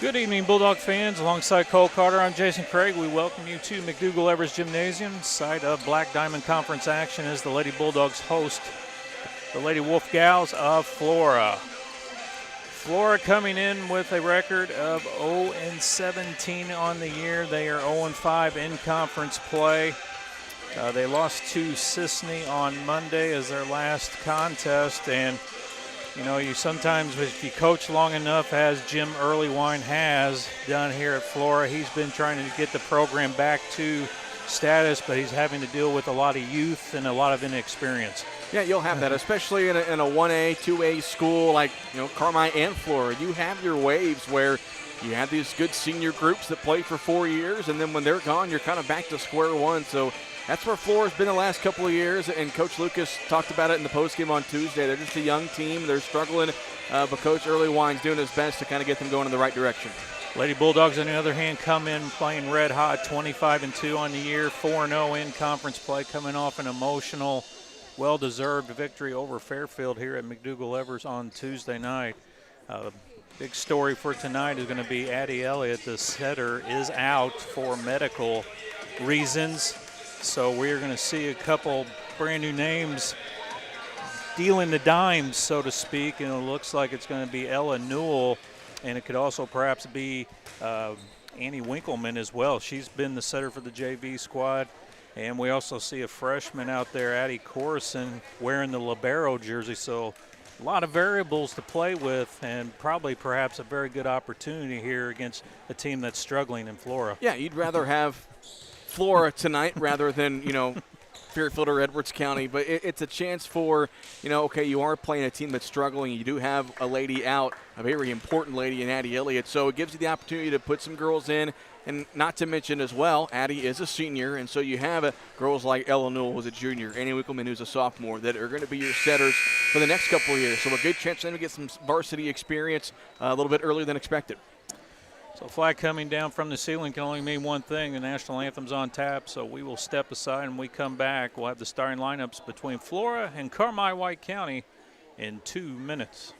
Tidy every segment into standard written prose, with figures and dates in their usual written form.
Good evening, Bulldog fans. Alongside Cole Carter, I'm Jason Craig. We welcome you to McDougall-Evers Gymnasium, site of Black Diamond Conference action as the Lady Bulldogs host the Lady Wolf Gals of Flora. Flora coming in with a record of 0-17 on the year. They are 0-5 in conference play. They lost to Sisney on Monday as their last contest, and you know, you sometimes, if you coach long enough, as Jim Earlywine has done here at Flora, he's been trying to get the program back to status, but he's having to deal with a lot of youth and a lot of inexperience. Yeah, you'll have that, especially in a 1A, 2A school like, Carmi and Flora. You have your waves where you have these good senior groups that play for 4 years, and then when they're gone, you're kind of back to square one. So that's where Flora's been the last couple of years, and Coach Lucas talked about it in the postgame on Tuesday. They're just a young team. They're struggling, but Coach Earlywine's doing his best to kind of get them going in the right direction. Lady Bulldogs, on the other hand, come in playing red hot, 25-2 on the year, 4-0 in conference play, coming off an emotional, well-deserved victory over Fairfield here at McDougall-Evers on Tuesday night. Big story for tonight is going to be Addie Elliott, the setter, is out for medical reasons. So we're going to see a couple brand new names dealing the dimes, so to speak, and it looks like it's going to be Ella Newell, and it could also perhaps be Annie Winkleman as well. She's been the setter for the JV squad, and we also see a freshman out there, Addie Corson, wearing the libero jersey. So a lot of variables to play with, and probably perhaps a very good opportunity here against a team that's struggling in Flora. Yeah, you'd rather have Flora tonight rather than, Fairfield or Edwards County, but it's a chance for, okay, you are playing a team that's struggling. You do have a lady out, a very important lady in Addie Elliott, so it gives you the opportunity to put some girls in, and not to mention as well, Addie is a senior, and so you have girls like Ella Newell, who's a junior, Annie Winkleman, who's a sophomore, that are going to be your setters for the next couple of years. So a good chance for them to get some varsity experience a little bit earlier than expected. So flag coming down from the ceiling can only mean one thing. The national anthem's on tap, so we will step aside, and when we come back, we'll have the starting lineups between Flora and Carmi-White County in 2 minutes.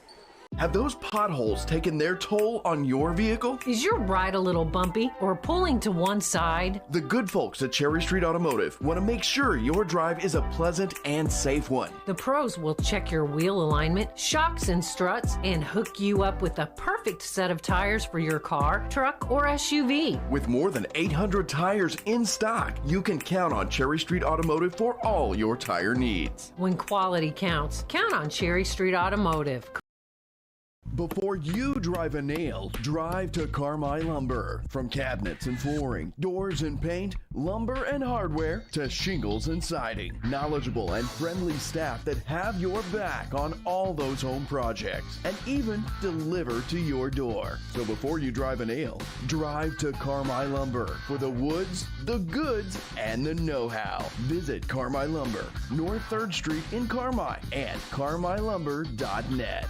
Have those potholes taken their toll on your vehicle? Is your ride a little bumpy or pulling to one side? The good folks at Cherry Street Automotive want to make sure your drive is a pleasant and safe one. The pros will check your wheel alignment, shocks and struts, and hook you up with the perfect set of tires for your car, truck, or SUV. With more than 800 tires in stock, you can count on Cherry Street Automotive for all your tire needs. When quality counts, count on Cherry Street Automotive. Before you drive a nail, drive to Carmi Lumber. From cabinets and flooring, doors and paint, lumber and hardware, to shingles and siding. Knowledgeable and friendly staff that have your back on all those home projects, and even deliver to your door. So before you drive a nail, drive to Carmi Lumber for the woods, the goods, and the know-how. Visit Carmi Lumber, North 3rd Street in Carmi, and carmilumber.net.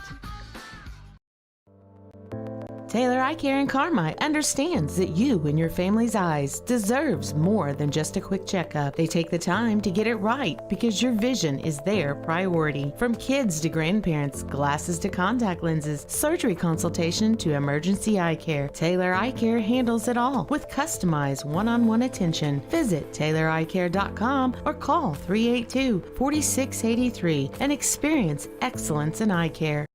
Taylor Eye Care in Carmi understands that you and your family's eyes deserves more than just a quick checkup. They take the time to get it right because your vision is their priority. From kids to grandparents, glasses to contact lenses, surgery consultation to emergency eye care, Taylor Eye Care handles it all with customized one-on-one attention. Visit TaylorEyeCare.com or call 382-4683 and experience excellence in eye care.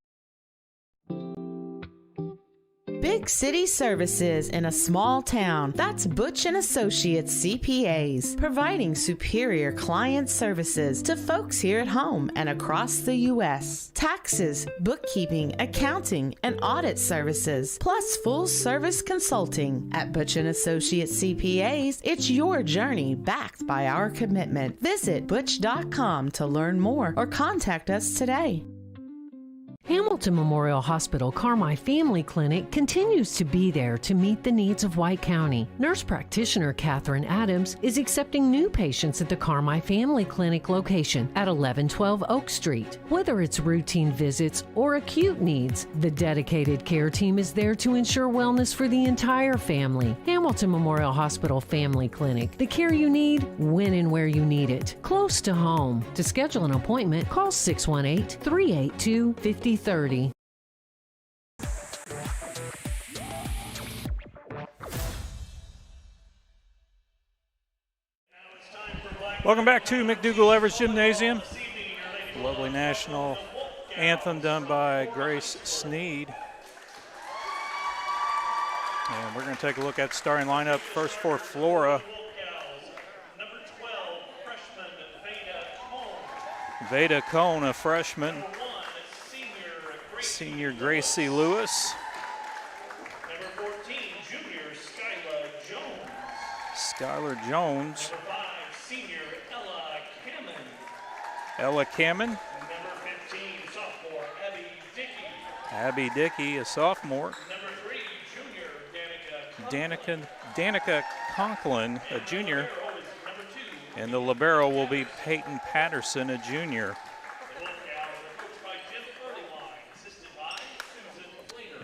Big city services in a small town. That's Butch & Associates CPAs, providing superior client services to folks here at home and across the U.S. Taxes, bookkeeping, accounting, and audit services, plus full-service consulting. At Butch & Associates CPAs, it's your journey backed by our commitment. Visit Butch.com to learn more or contact us today. Hamilton Memorial Hospital Carmi Family Clinic continues to be there to meet the needs of White County. Nurse practitioner Katherine Adams is accepting new patients at the Carmi Family Clinic location at 1112 Oak Street. Whether it's routine visits or acute needs, the dedicated care team is there to ensure wellness for the entire family. Hamilton Memorial Hospital Family Clinic. The care you need, when and where you need it. Close to home. To schedule an appointment, call 618-382-5030. Welcome back to McDougall-Evers Gymnasium. Lovely national anthem done by Grace Sneed. And we're going to take a look at the starting lineup. First for Flora. Veda Cohn, a freshman. Senior Gracie Lewis. Number 14, junior Skylar Jones. Number 5, senior Ella Kamen. Number 15, sophomore Abby Dickey, a sophomore. Number 3, junior Danica Conklin, a junior. Number 2, And the libero will be Peyton Patterson, a junior.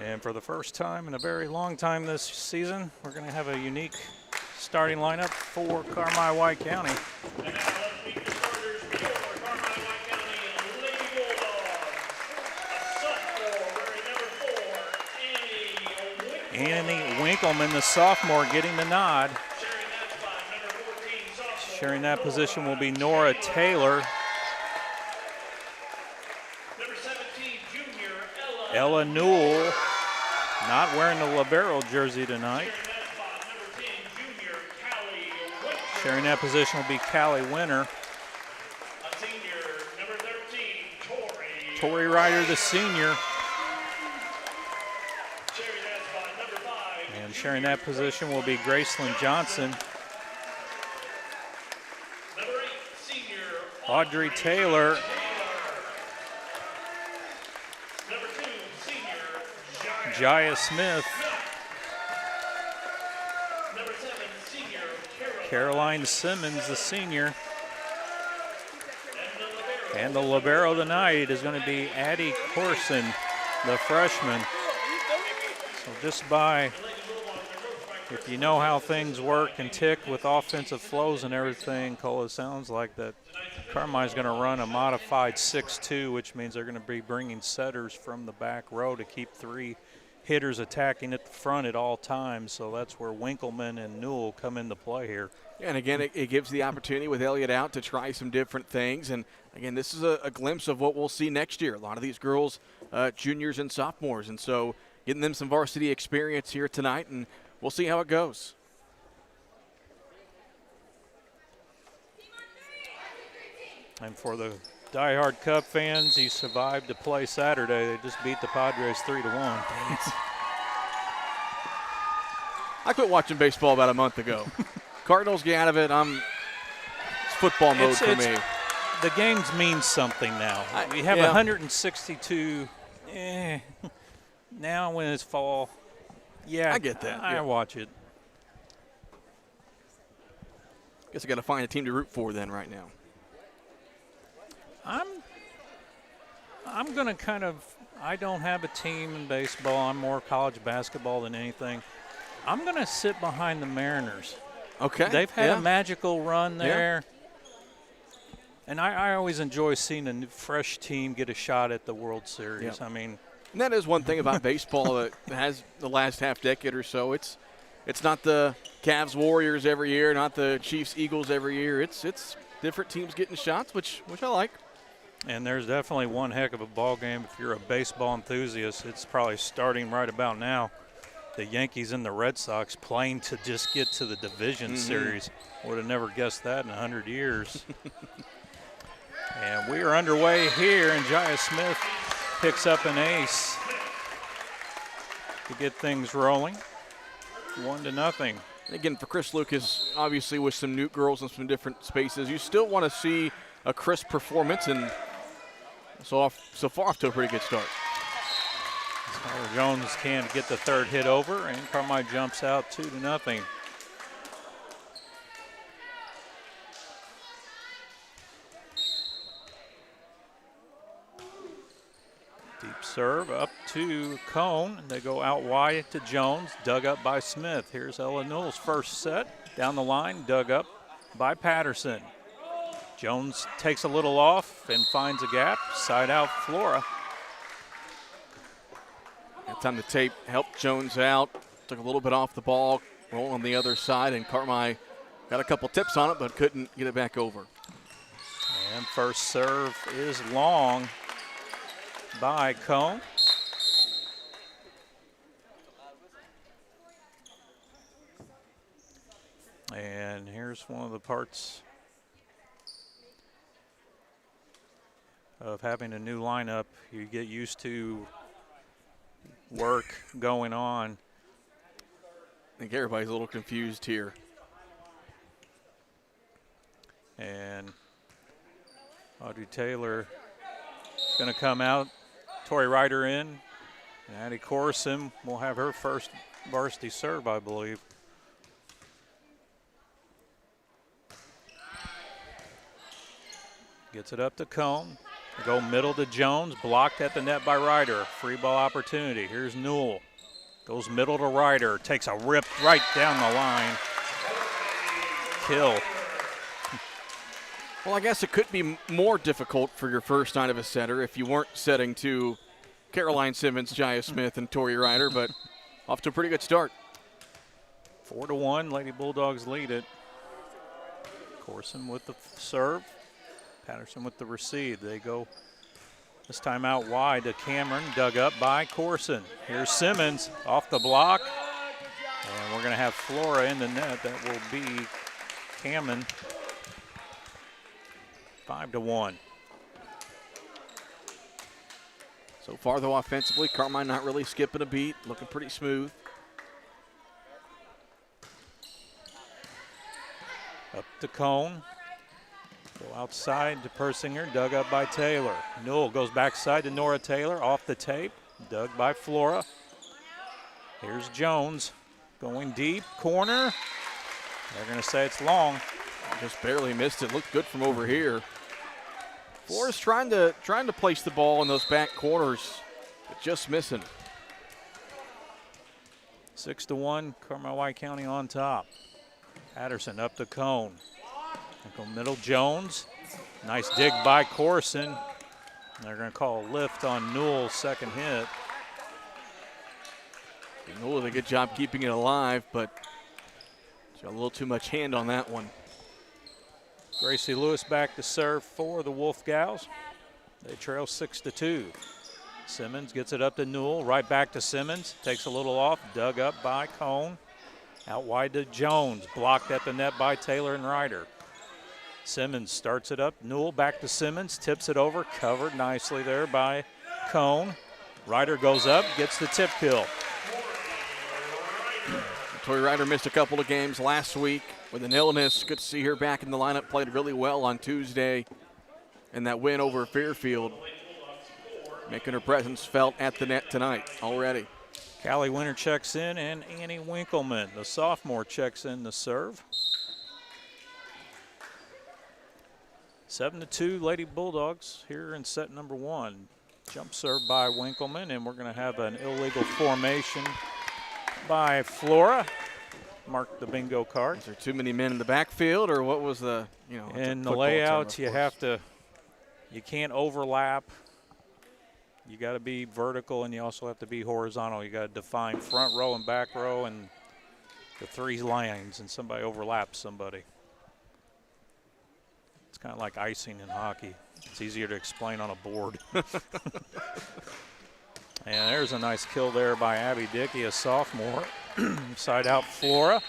And for the first time in a very long time this season, we're going to have a unique starting lineup for Carmi White County. And now let's meet the starters for Carmi White County Lady Bulldogs. A sophomore wearing number 4, Annie Winkleman, the sophomore, getting the nod. Sharing that spot, number 14, sophomore. Sharing that position will be Nora Taylor. Number 17, junior Ella Newell, not wearing the libero jersey tonight. Sharing that position will be Callie Winter. A senior, number 13, Tori Ryder, the senior. sharing that spot, number 5. And sharing that position will be Graceland Johnson. Number 8, senior Audrey Taylor. Number 2, senior Jaya Smith. Number 7, senior Caroline Simmons, the senior. And the libero tonight is going to be Addie Corson, the freshman. So just by, if you know how things work and tick with offensive flows and everything, Cole, it sounds like that Carmi's going to run a modified 6-2, which means they're going to be bringing setters from the back row to keep 3 hitters attacking at the front at all times. So that's where Winkleman and Newell come into play here. And again, it gives the opportunity with Elliott out to try some different things. And again, this is a glimpse of what we'll see next year. A lot of these girls, juniors and sophomores. And so getting them some varsity experience here tonight, and we'll see how it goes. And for the diehard Cub fans, he survived to play Saturday. They just beat the Padres 3-1. I quit watching baseball about a month ago. Cardinals get out of it. It's football mode for me. The games mean something now. We have 162. Now when it's fall, I get that. I watch it. Guess I got to find a team to root for then right now. I'm going to I don't have a team in baseball. I'm more college basketball than anything. I'm going to sit behind the Mariners. Okay. They've had a magical run there. And I always enjoy seeing a fresh team get a shot at the World Series. I mean, and that is one thing about baseball that has the last half decade or so. It's not the Cavs Warriors every year, not the Chiefs Eagles every year. It's different teams getting shots, which I like. And there's definitely one heck of a ball game. If you're a baseball enthusiast, it's probably starting right about now. The Yankees and the Red Sox playing to just get to the division series. Would have never guessed that in 100 years. And we are underway here, and Jaya Smith picks up an ace to get things rolling. 1-0. And again, for Chris Lucas, obviously with some new girls in some different spaces, you still want to see a crisp performance, and so far off to a pretty good start. Skylar Jones can get the third hit over, and Carmi jumps out 2-0. Deep serve up to Cone. They go out wide to Jones, dug up by Smith. Here's Ella Newell's first set. Down the line, dug up by Patterson. Jones takes a little off and finds a gap. Side out Flora. That time the tape helped Jones out. Took a little bit off the ball, roll on the other side, and Carmi Got a couple tips on it, but couldn't get it back over. And first serve is long by Cone. And here's one of the parts of having a new lineup. You get used to work going on. I think everybody's a little confused here. And Audrey Taylor is going to come out. Tori Ryder in. And Addie Corson will have her first varsity serve, I believe. Gets it up to Cone. Go middle to Jones. Blocked at the net by Ryder. Free ball opportunity. Here's Newell. Goes middle to Ryder. Takes a rip right down the line. Kill. Well, I guess it could be more difficult for your first night of a setter if you weren't setting to Caroline Simmons, Jaya Smith, and Tori Ryder, but off to a pretty good start. 4-1, Lady Bulldogs lead it. Corson with the serve. Patterson with the receive. They go this time out wide to Cameron, dug up by Corson. Here's Simmons off the block. And we're going to have Flora in the net. That will be Cameron. 5-1. So far, though, offensively, Carmine not really skipping a beat, looking pretty smooth. Up to Cone. Go outside to Persinger, dug up by Taylor. Newell goes backside to Nora Taylor, off the tape, dug by Flora. Here's Jones going deep, corner. They're going to say it's long. Just barely missed it. Looked good from over here. Flora's trying to place the ball in those back corners, but just missing. 6-1, Carmel White County on top. Patterson up to Cone. Go middle, Jones. Nice dig by Corson. They're going to call a lift on Newell's second hit. Newell did a good job keeping it alive, but got a little too much hand on that one. Gracie Lewis back to serve for the Wolf Gals. They trail 6-2. Simmons gets it up to Newell, right back to Simmons. Takes a little off, dug up by Cone. Out wide to Jones, blocked at the net by Taylor and Ryder. Simmons starts it up, Newell back to Simmons, tips it over, covered nicely there by Cone. Ryder goes up, gets the tip kill. Tori Ryder missed a couple of games last week with an illness. Good to see her back in the lineup. Played really well on Tuesday. And that win over Fairfield, making her presence felt at the net tonight already. Callie Winter checks in, and Annie Winkleman, the sophomore, checks in the serve. 7-2 Lady Bulldogs here in set number one. Jump serve by Winkleman, and we're going to have an illegal formation by Flora. Mark the bingo card. Is there too many men in the backfield, or what was the, in the layouts, you can't overlap. You got to be vertical, and you also have to be horizontal. You got to define front row and back row and the three lanes, and somebody overlaps somebody. It's kind of like icing in hockey. It's easier to explain on a board. And there's a nice kill there by Abby Dickey, a sophomore. Side out Flora.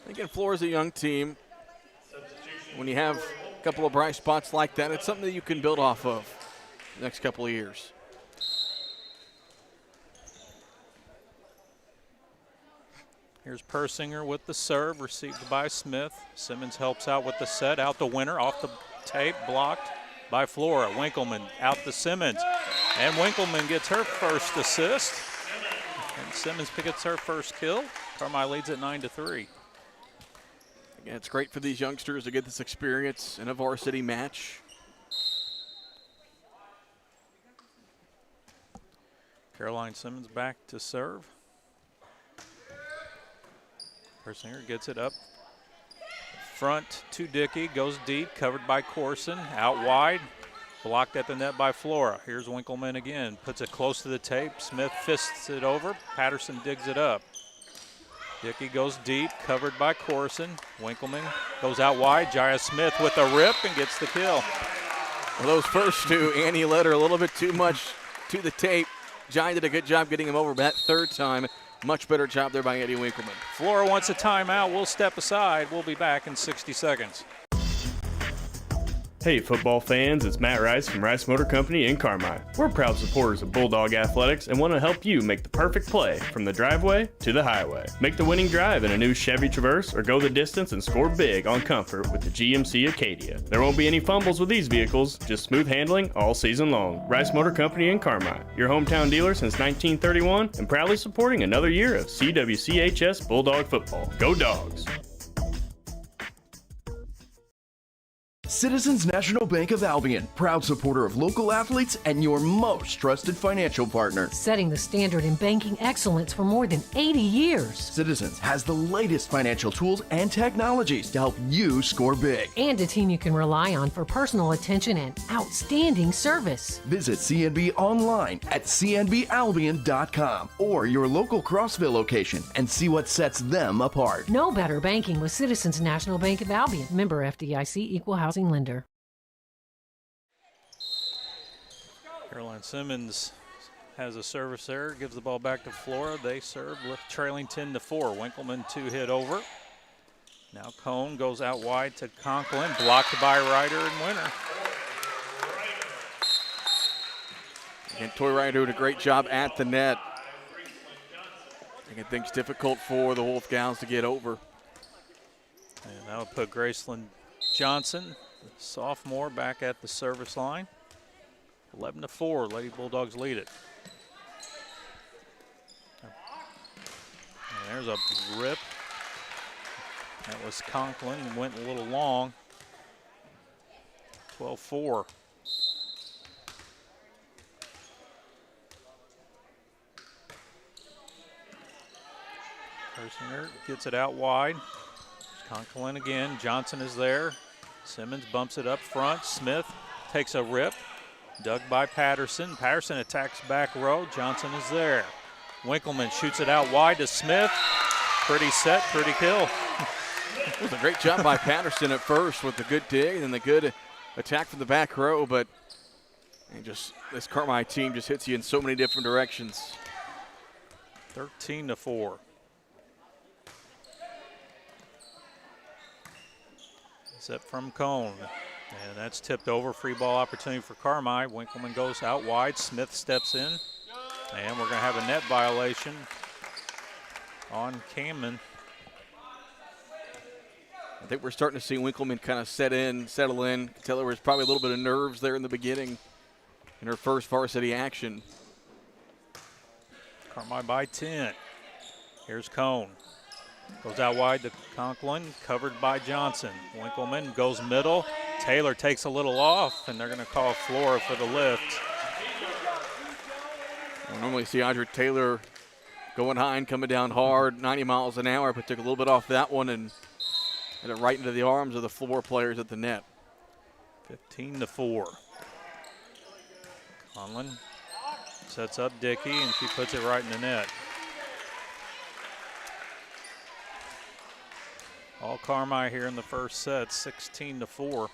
Again, Flora's a young team. When you have a couple of bright spots like that, it's something that you can build off of the next couple of years. Here's Persinger with the serve, received by Smith. Simmons helps out with the set, out the winner, off the tape, blocked by Flora. Winkleman out to Simmons, and Winkleman gets her first assist. And Simmons gets her first kill. Carmine leads at 9-3. Again, it's great for these youngsters to get this experience in a varsity match. Caroline Simmons back to serve. Persinger gets it up front to Dickey, goes deep, covered by Corson, out wide, blocked at the net by Flora. Here's Winkleman again, puts it close to the tape. Smith fists it over, Patterson digs it up. Dickey goes deep, covered by Corson. Winkleman goes out wide. Jaya Smith with a rip and gets the kill. Well, those first two, Annie led her a little bit too much to the tape. Jaya did a good job getting him over, but that third time, much better job there by Eddie Winkleman. Flora wants a timeout. We'll step aside. We'll be back in 60 seconds. Hey football fans, it's Matt Rice from Rice Motor Company in Carmi. We're proud supporters of Bulldog Athletics and want to help you make the perfect play from the driveway to the highway. Make the winning drive in a new Chevy Traverse or go the distance and score big on comfort with the GMC Acadia. There won't be any fumbles with these vehicles, just smooth handling all season long. Rice Motor Company in Carmi, your hometown dealer since 1931 and proudly supporting another year of CWCHS Bulldog football. Go Dogs! Citizens National Bank of Albion, proud supporter of local athletes and your most trusted financial partner. Setting the standard in banking excellence for more than 80 years. Citizens has the latest financial tools and technologies to help you score big. And a team you can rely on for personal attention and outstanding service. Visit CNB online at cnbalbion.com or your local Crossville location and see what sets them apart. No better banking with Citizens National Bank of Albion. Member FDIC, Equal Housing Lender. Caroline Simmons has a service there, gives the ball back to Flora. They serve, trailing 10-4. Winkleman 2-hit over. Now Cone goes out wide to Conklin, blocked by Ryder and Winter. And Toy Ryder doing a great job at the net. Making things difficult for the Wolf Gals to get over. And that would put Graceland Johnson, the sophomore, back at the service line. 11-4, Lady Bulldogs lead it. And there's a rip. That was Conklin, went a little long. 12-4. Persinger gets it out wide. Conklin again, Johnson is there. Simmons bumps it up front. Smith takes a rip. Dug by Patterson. Patterson attacks back row. Johnson is there. Winkleman shoots it out wide to Smith. Pretty set, pretty kill. It was a great job by Patterson at first with the good dig and then the good attack from the back row, but just this Carmi team just hits you in so many different directions. 13-4. Set from Cone, and that's tipped over. Free ball opportunity for Carmi. Winkleman goes out wide. Smith steps in, and we're going to have a net violation on Camden. I think we're starting to see Winkleman kind of settle in. You can tell there was probably a little bit of nerves there in the beginning in her first varsity action. Carmi by 10. Here's Cone. Goes out wide to Conklin, covered by Johnson. Winkleman goes middle. Taylor takes a little off, and they're going to call Flora for the lift. I normally see Audrey Taylor going high and coming down hard, 90 miles an hour, but took a little bit off that one and hit it right into the arms of the floor players at the net. 15-4. Conlon sets up Dickey, and she puts it right in the net. All Carmi here in the first set, 16-4.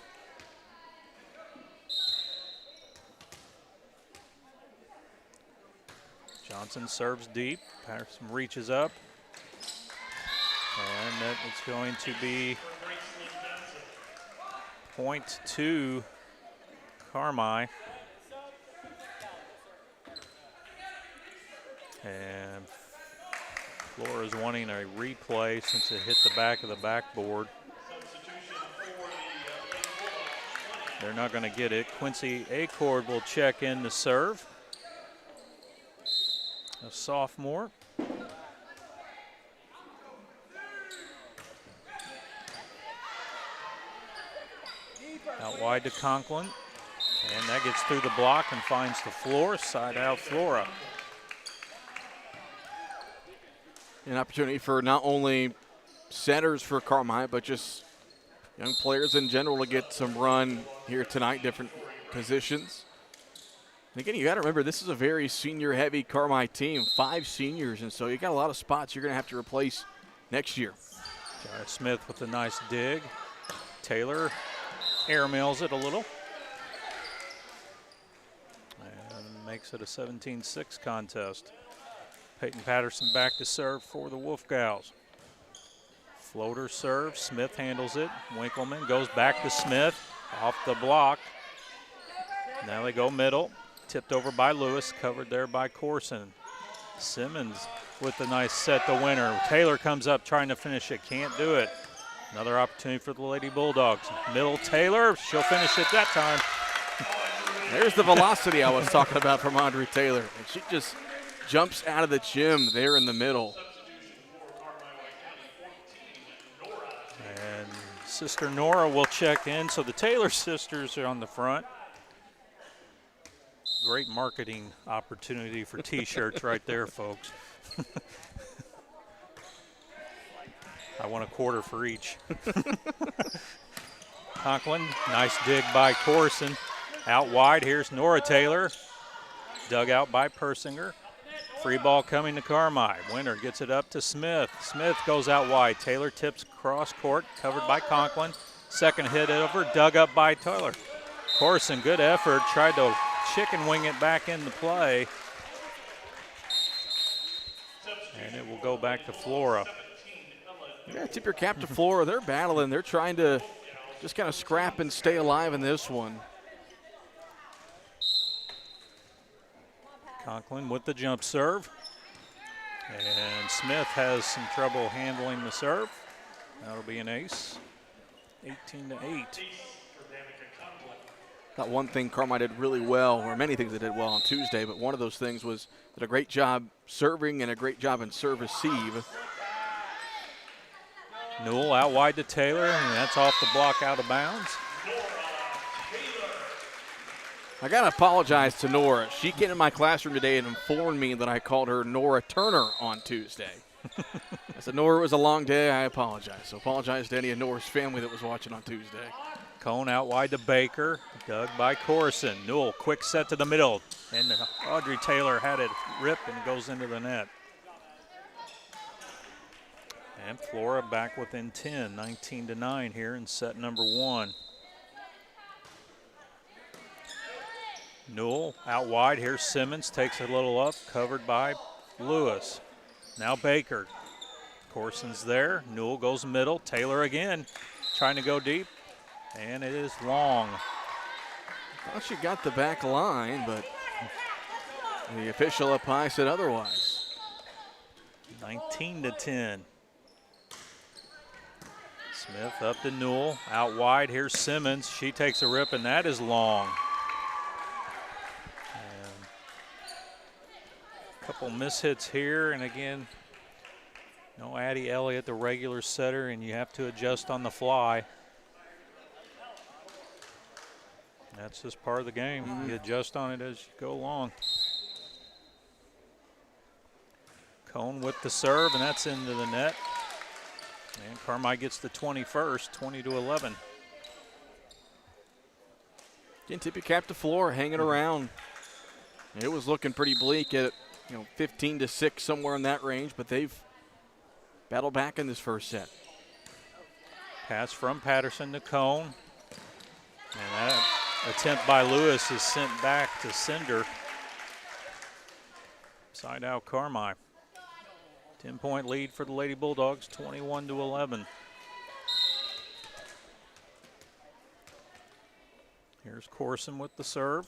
Johnson serves deep. Patterson reaches up. And that is going to be point to Carmi. And Flora's wanting a replay since it hit the back of the backboard. They're not going to get it. Quincy Acord will check in to serve. A sophomore. Out wide to Conklin. And that gets through the block and finds the floor. Side out Flora. An opportunity for not only setters for Carmi, but just young players in general to get some run here tonight, different positions. And again, you got to remember, this is a very senior-heavy Carmi team, 5 seniors, and so you got a lot of spots you're going to have to replace next year. Jaya Smith with a nice dig. Taylor airmails it a little. And makes it a 17-6 contest. Peyton Patterson back to serve for the Wolf Gals. Floater serve, Smith handles it. Winkleman goes back to Smith, off the block. Now they go middle, tipped over by Lewis, covered there by Corson. Simmons with the nice set, the winner. Taylor comes up trying to finish it, can't do it. Another opportunity for the Lady Bulldogs. Middle Taylor, she'll finish it that time. There's the velocity I was talking about from Audrey Taylor. And she just jumps out of the gym there in the middle. And Sister Nora will check in. So the Taylor sisters are on the front. Great marketing opportunity for T-shirts right there, folks. I want a quarter for each. Conklin, nice dig by Corson. Out wide, here's Nora Taylor. Dug out by Persinger. Free ball coming to Carmi. Winner gets it up to Smith. Smith goes out wide. Taylor tips cross court, covered by Conklin. Second hit over, dug up by Taylor. Corson, good effort, tried to chicken wing it back into play. And it will go back to Flora. Yeah, tip your cap to Flora. They're battling. They're trying to just kind of scrap and stay alive in this one. Conklin with the jump serve. And Smith has some trouble handling the serve. That'll be an ace. 18-8. Got one thing Carmi did really well, or many things they did well on Tuesday, but one of those things was did a great job serving and a great job in serve receive. Newell out wide to Taylor, and that's off the block out of bounds. I got to apologize to Nora. She came in my classroom today and informed me that I called her Nora Turner on Tuesday. I said, Nora, it was a long day. I apologize. So apologize to any of Nora's family that was watching on Tuesday. Cone out wide to Baker, dug by Corson. Newell, quick set to the middle, and Audrey Taylor had it rip and goes into the net. And Flora back within 10, 19-9 here in set number 1. Newell out wide. Here's Simmons, takes a little up, covered by Lewis. Now Baker. Corson's there. Newell goes middle. Taylor again, trying to go deep, and it is long. Well, she got the back line, but the official up high said otherwise. 19-10. Smith up to Newell, out wide. Here's Simmons. She takes a rip, and that is long. And a couple mishits here, and again, no Addie Elliott, the regular setter, and you have to adjust on the fly. That's just part of the game. You adjust on it as you go along. Cone with the serve, and that's into the net. And Carmi gets the 21st, 20-11. Again, tip your cap to Flora, hanging around. It was looking pretty bleak at 15-6, somewhere in that range, but they've battled back in this first set. Pass from Patterson to Cone. And that attempt by Lewis is sent back to Cinder. Side out Carmi. 10-point lead for the Lady Bulldogs, 21-11. Here's Corson with the serve.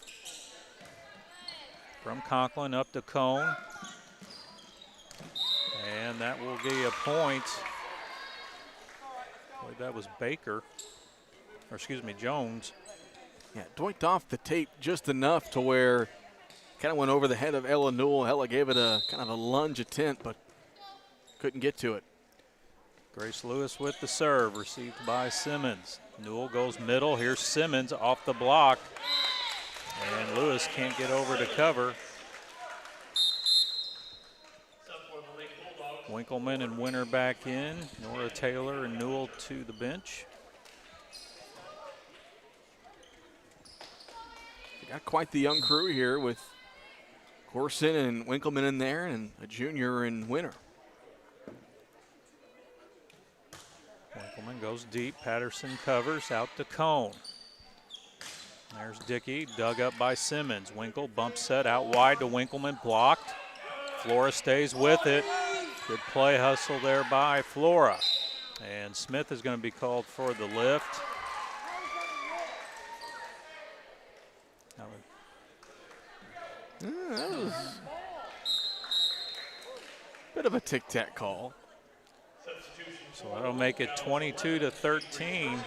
From Conklin up to Cone. And that will be a point. I believe that was Baker, or excuse me, Jones. Yeah, doinked off the tape just enough to where kind of went over the head of Ella Newell. Ella gave it a kind of a lunge attempt, but couldn't get to it. Grace Lewis with the serve, received by Simmons. Newell goes middle. Here's Simmons off the block. And Lewis can't get over to cover. Winkleman and Winter back in. Nora Taylor and Newell to the bench. They got quite the young crew here with Corson and Winkleman in there and a junior in Winter. Winkleman goes deep. Patterson covers out to Cone. There's Dickey, dug up by Simmons. Winkle bump set out wide to Winkleman, blocked. Flora stays with it. Good play hustle there by Flora. And Smith is going to be called for the lift. That was a bit of a tic-tac call. So that'll make it 22-13.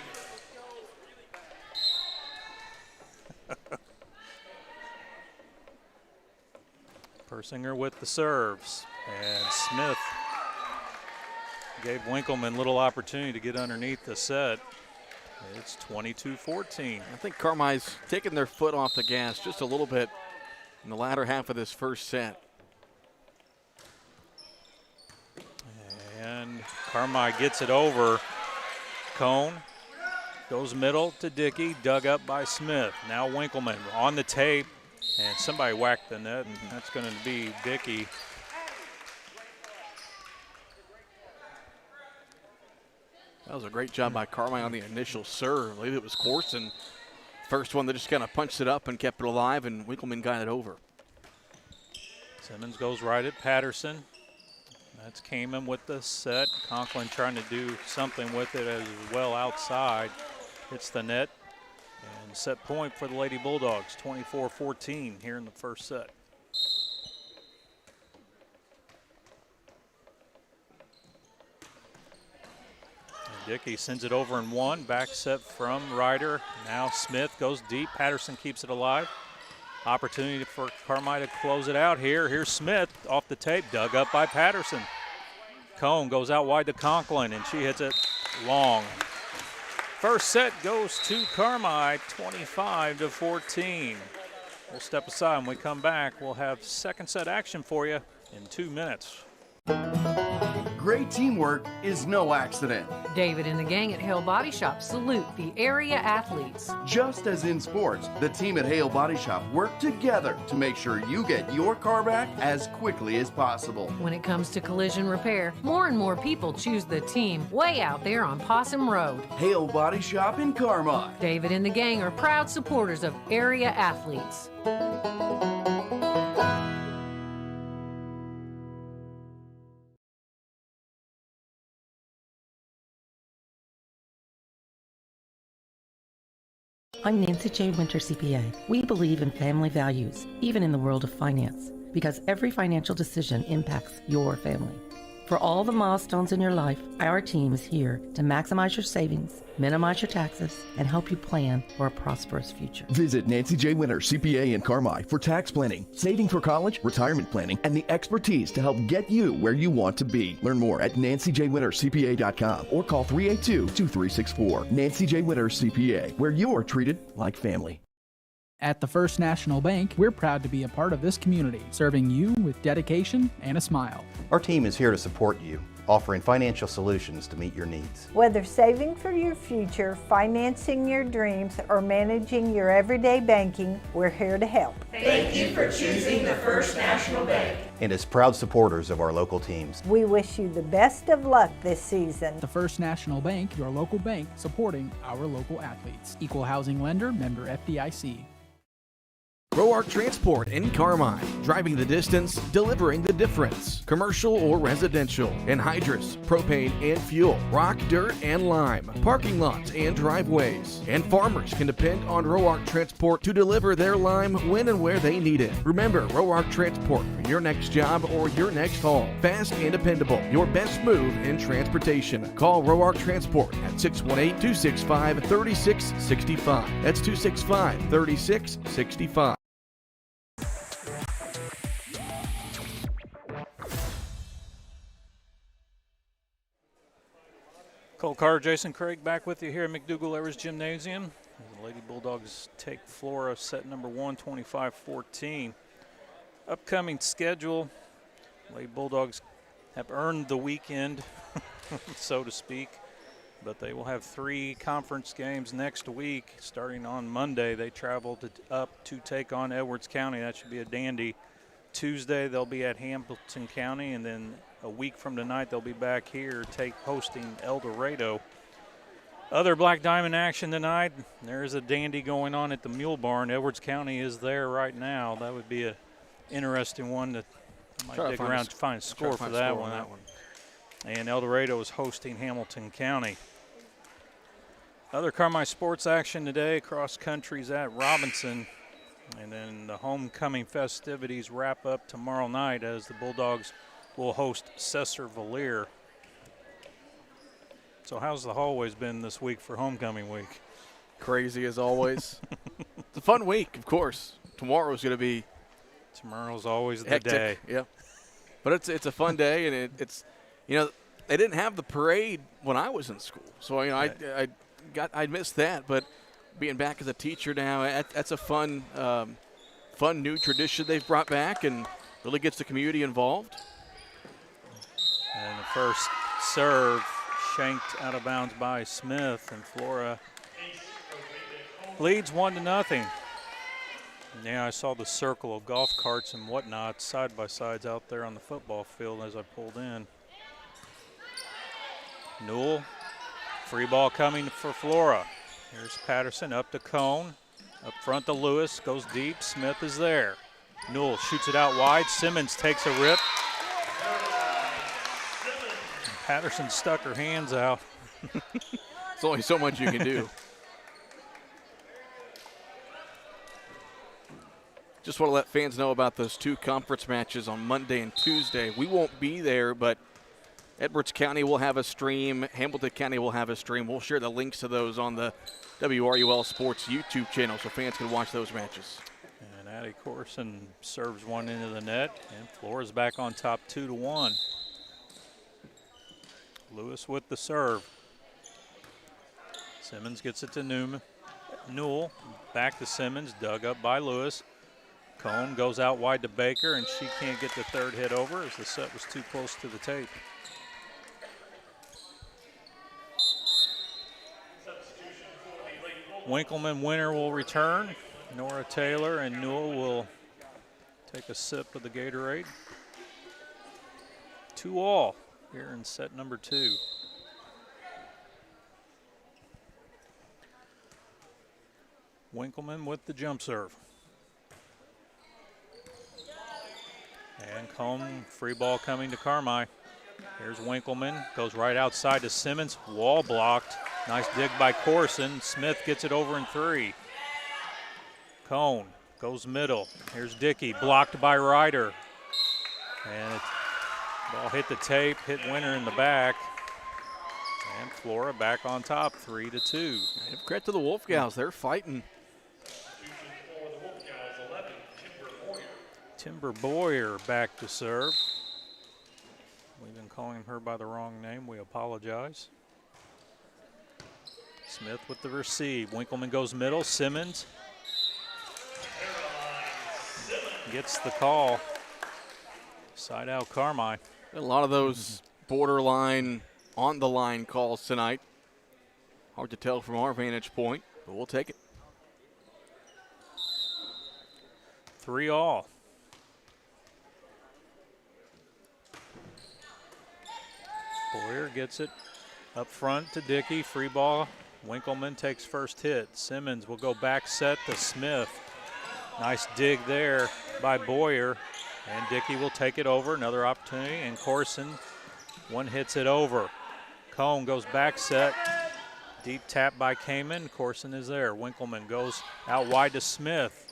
Persinger with the serves. And Smith gave Winkleman little opportunity to get underneath the set. It's 22-14. I think Carmi's taking their foot off the gas just a little bit in the latter half of this first set. And Carmi gets it over. Cone goes middle to Dickey, dug up by Smith. Now Winkleman on the tape, and somebody whacked the net, and that's going to be Dickey. That was a great job by Carmi on the initial serve. I believe it was Corson. First one that just kind of punched it up and kept it alive, and Winkleman got it over. Simmons goes right at Patterson. That's Kamen with the set. Conklin trying to do something with it as well outside. Hits the net. And set point for the Lady Bulldogs, 24-14 here in the first set. And Dickey sends it over in one. Back set from Ryder. Now Smith goes deep. Patterson keeps it alive. Opportunity for Carmi to close it out here. Here's Smith off the tape, dug up by Patterson. Cone goes out wide to Conklin, and she hits it long. First set goes to Carmi, 25-14. We'll step aside. When we come back, we'll have second set action for you in 2 minutes. Great teamwork is no accident. David and the gang at Hale Body Shop salute the area athletes. Just as in sports, the team at Hale Body Shop work together to make sure you get your car back as quickly as possible. When it comes to collision repair, more and more people choose the team way out there on Possum Road. Hale Body Shop in Carmi. David and the gang are proud supporters of area athletes. I'm Nancy J. Winter, CPA. We believe in family values, even in the world of finance, because every financial decision impacts your family. For all the milestones in your life, our team is here to maximize your savings, minimize your taxes, and help you plan for a prosperous future. Visit Nancy J. Winter, CPA in Carmi for tax planning, saving for college, retirement planning, and the expertise to help get you where you want to be. Learn more at nancyjwintercpa.com or call 382-2364. Nancy J. Winter, CPA, where you're treated like family. At the First National Bank, we're proud to be a part of this community, serving you with dedication and a smile. Our team is here to support you, offering financial solutions to meet your needs. Whether saving for your future, financing your dreams, or managing your everyday banking, we're here to help. Thank you for choosing the First National Bank. And as proud supporters of our local teams, we wish you the best of luck this season. The First National Bank, your local bank, supporting our local athletes. Equal housing lender, member FDIC. Roark Transport in Carmi, driving the distance, delivering the difference. Commercial or residential, anhydrous, propane and fuel, rock, dirt, and lime, parking lots and driveways. And farmers can depend on Roark Transport to deliver their lime when and where they need it. Remember, Roark Transport for your next job or your next haul. Fast and dependable, your best move in transportation. Call Roark Transport at 618-265-3665. That's 265-3665. Cole Carr, Jason Craig back with you here at McDougal-Evers Gymnasium. The Lady Bulldogs take Flora set number 1, 25-14. Upcoming schedule, Lady Bulldogs have earned the weekend, so to speak, but they will have 3 conference games next week. Starting on Monday, they travel up to take on Edwards County. That should be a dandy. Tuesday, they'll be at Hamilton County, and then a week from tonight, they'll be back here hosting El Dorado. Other Black Diamond action tonight. There's a dandy going on at the Mule Barn. Edwards County is there right now. That would be a interesting one that might dig around to find a score for that one. And El Dorado is hosting Hamilton County. Other Carmi sports action today, cross country's at Robinson. And then the homecoming festivities wrap up tomorrow night as the Bulldogs will host Cesar-Valier. So how's the hallways been this week for homecoming week? Crazy as always. It's a fun week, of course. Tomorrow's going to be Tomorrow's always the hectic. day. Yeah. But it's a fun day, and it's, you know, they didn't have the parade when I was in school. So, you know, I missed that. But being back as a teacher now, that's a fun new tradition they've brought back and really gets the community involved. And the first serve shanked out of bounds by Smith, and Flora leads 1-0. Yeah, I saw the circle of golf carts and whatnot, side-by-sides out there on the football field as I pulled in. Newell, free ball coming for Flora. Here's Patterson up to Cone. Up front to Lewis, goes deep, Smith is there. Newell shoots it out wide, Simmons takes a rip. Patterson stuck her hands out. There's only so much you can do. Just want to let fans know about those two conference matches on Monday and Tuesday. We won't be there, but Edwards County will have a stream. Hamilton County will have a stream. We'll share the links to those on the WRUL Sports YouTube channel so fans can watch those matches. And Addie Corson serves one into the net, and Flora's back on top 2-1. Lewis with the serve. Simmons gets it to Newell. Back to Simmons, dug up by Lewis. Cone goes out wide to Baker, and she can't get the third hit over as the set was too close to the tape. Winkleman winner will return. Nora Taylor and Newell will take a sip of the Gatorade. 2-2 here in set number 2. Winkleman with the jump serve. And Cone, free ball coming to Carmi. Here's Winkleman, goes right outside to Simmons, wall blocked. Nice dig by Corson. Smith gets it over in 3. Cone goes middle. Here's Dickey, blocked by Ryder. And ball hit the tape, hit Winter in the back. And Flora back on top, 3-2. And credit to the Wolf Gals, they're fighting. Timber Boyer back to serve. We've been calling her by the wrong name. We apologize. Smith with the receive. Winkleman goes middle. Simmons gets the call. Side out Carmi. A lot of those borderline, on the line calls tonight. Hard to tell from our vantage point, but we'll take it. 3-3. Boyer gets it up front to Dickey. Free ball. Winkleman takes first hit. Simmons will go back set to Smith. Nice dig there by Boyer. And Dickey will take it over. Another opportunity. And Corson, one hits it over. Cone goes back set. Deep tap by Kamen. Corson is there. Winkleman goes out wide to Smith.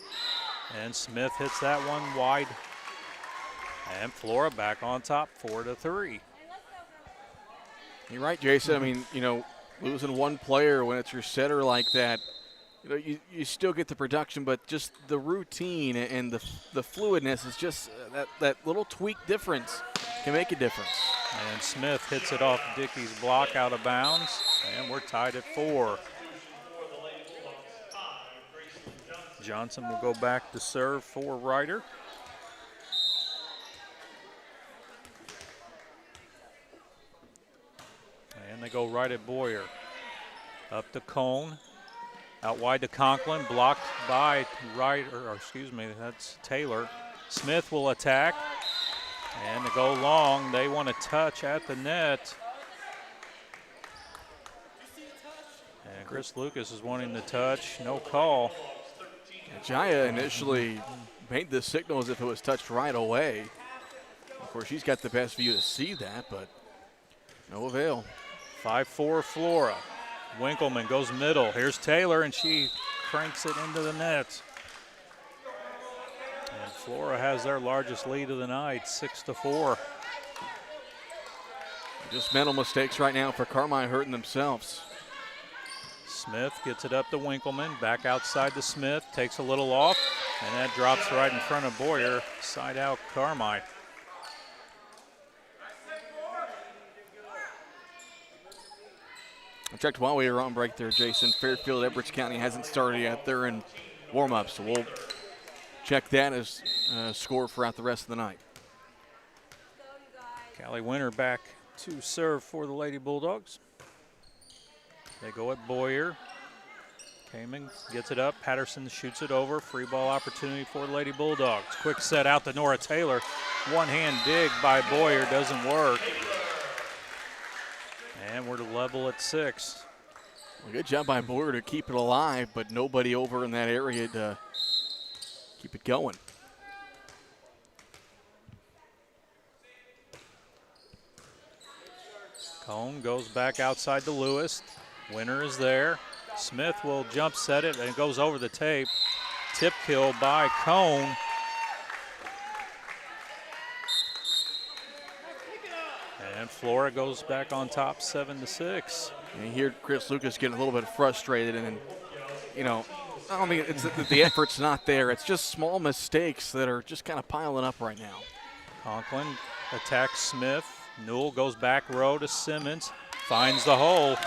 And Smith hits that one wide. And Flora back on top, 4-3. You're right, Jason. I mean, you know, losing one player when it's your setter like that, you know, you still get the production, but just the routine and the fluidness is just that little tweak difference can make a difference. And Smith hits it off Dickey's block out of bounds, and we're tied at 4. Johnson will go back to serve for Ryder. And they go right at Boyer. Up to Cone. Out wide to Conklin. Blocked by Ryder, or excuse me, that's Taylor. Smith will attack. And to go long, they want to touch at the net. Chris Lucas is wanting the touch. No call. Jaya initially made the signal as if it was touched right away. Of course, she's got the best view to see that, but no avail. 5-4 Flora. Winkleman goes middle. Here's Taylor, and she cranks it into the net. And Flora has their largest lead of the night, 6-4. Just mental mistakes right now for Carmi, hurting themselves. Smith gets it up to Winkleman, back outside to Smith, takes a little off, and that drops right in front of Boyer. Side out Carmi. I checked while we were on break there, Jason. Fairfield, Edwards County hasn't started yet. They're in warm-up, so we'll check that as score throughout the rest of the night. Callie Winter back to serve for the Lady Bulldogs. They go at Boyer. Kamen gets it up. Patterson shoots it over. Free ball opportunity for the Lady Bulldogs. Quick set out to Nora Taylor. One-hand dig by Boyer doesn't work. And we're level at 6. Well, good job by Boyer to keep it alive, but nobody over in that area to keep it going. Cone goes back outside to Lewis. Winner is there. Smith will jump set it and it goes over the tape. Tip kill by Cone. And Flora goes back on top 7-6. And you hear Chris Lucas getting a little bit frustrated, and you know, I don't think it's that the effort's not there. It's just small mistakes that are just kind of piling up right now. Conklin attacks Smith. Newell goes back row to Simmons. Finds the hole.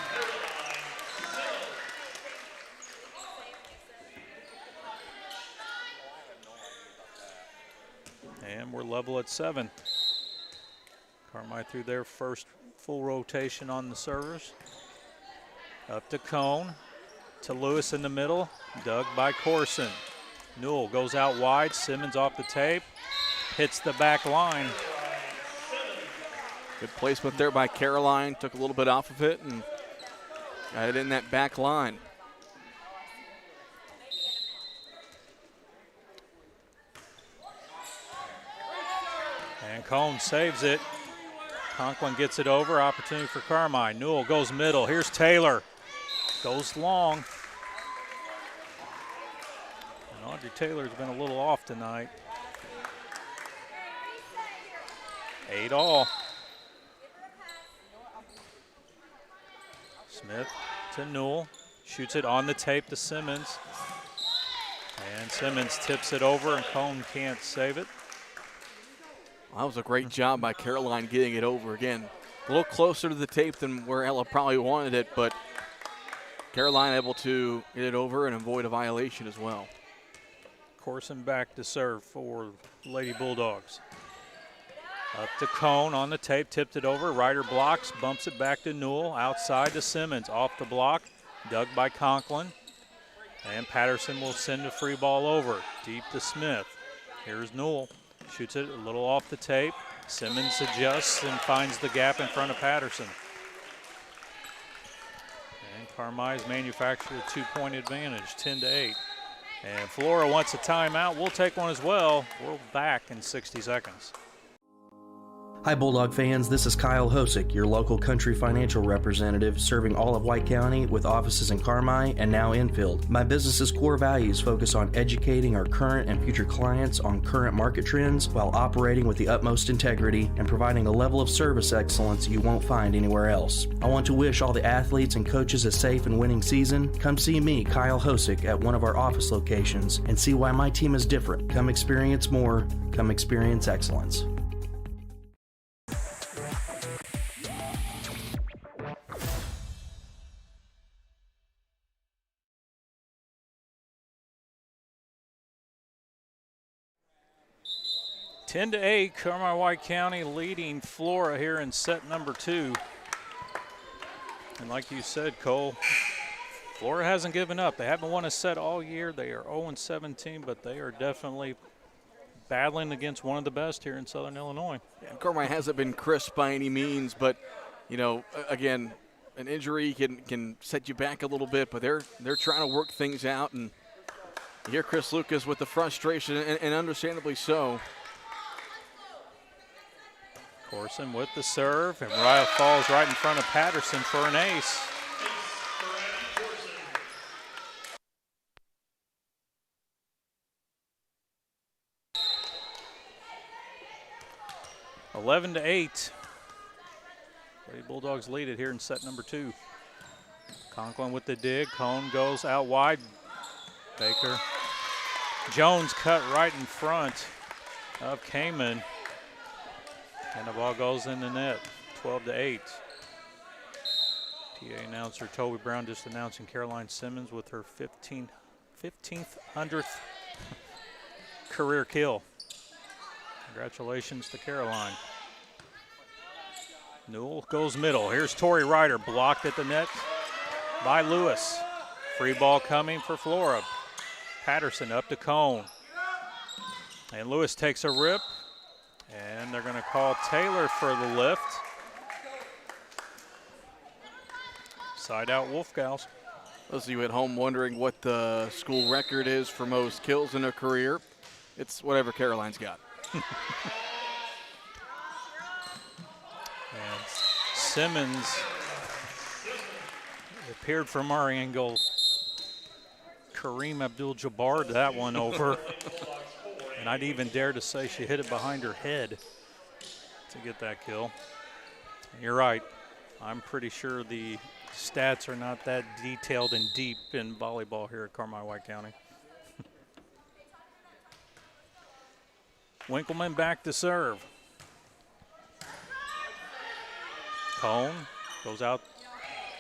And we're level at 7. Carmi through their first full rotation on the servers. Up to Cone, to Lewis in the middle, dug by Corson. Newell goes out wide, Simmons off the tape, hits the back line. Good placement there by Caroline, took a little bit off of it and got it in that back line. And Cone saves it. Conklin gets it over, opportunity for Carmi. Newell goes middle, here's Taylor. Goes long. And Audrey Taylor's been a little off tonight. 8-all. Smith to Newell, shoots it on the tape to Simmons. And Simmons tips it over and Cone can't save it. Well, that was a great job by Caroline getting it over again. A little closer to the tape than where Ella probably wanted it, but Caroline able to get it over and avoid a violation as well. Corson back to serve for Lady Bulldogs. Up to Cone on the tape, tipped it over. Ryder blocks, bumps it back to Newell. Outside to Simmons, off the block, dug by Conklin. And Patterson will send a free ball over, deep to Smith. Here's Newell, shoots it a little off the tape. Simmons adjusts and finds the gap in front of Patterson. And Carmi's manufactured a 2-point advantage, 10-8. And Flora wants a timeout. We'll take one as well. We're back in 60 seconds. Hi Bulldog fans, this is Kyle Hosick, your local country financial representative serving all of White County with offices in Carmi and now Enfield. My business's core values focus on educating our current and future clients on current market trends while operating with the utmost integrity and providing a level of service excellence you won't find anywhere else. I want to wish all the athletes and coaches a safe and winning season. Come see me, Kyle Hosick, at one of our office locations and see why my team is different. Come experience more. Come experience excellence. 10-8, Carmi White County leading Flora here in set number 2. And like you said, Cole, Flora hasn't given up. They haven't won a set all year. They are 0-17, but they are definitely battling against one of the best here in Southern Illinois. Yeah, Carmi hasn't been crisp by any means, but, you know, again, an injury can set you back a little bit, but they're trying to work things out. And you hear Chris Lucas with the frustration, and understandably so. Corson with the serve, and Ryle falls right in front of Patterson for an ace. (11 to 8). Lady Bulldogs lead it here in set number 2. Conklin with the dig. Cone goes out wide. Baker. Jones cut right in front of Kamen. And the ball goes in the net, 12 to 8. TA announcer Toby Brown just announcing Caroline Simmons with her 1500th career kill. Congratulations to Caroline. Newell goes middle. Here's Tori Ryder, blocked at the net by Lewis. Free ball coming for Flora. Patterson up to Cone. And Lewis takes a rip. And they're going to call Taylor for the lift. Side out Wolf Gals. Those of you at home wondering what the school record is for most kills in a career, it's whatever Caroline's got. And Simmons appeared from our angle. Kareem Abdul-Jabbar that one over. And I'd even dare to say she hit it behind her head to get that kill. And you're right. I'm pretty sure the stats are not that detailed and deep in volleyball here at Carmi-White County. Winkleman back to serve. Cone goes out,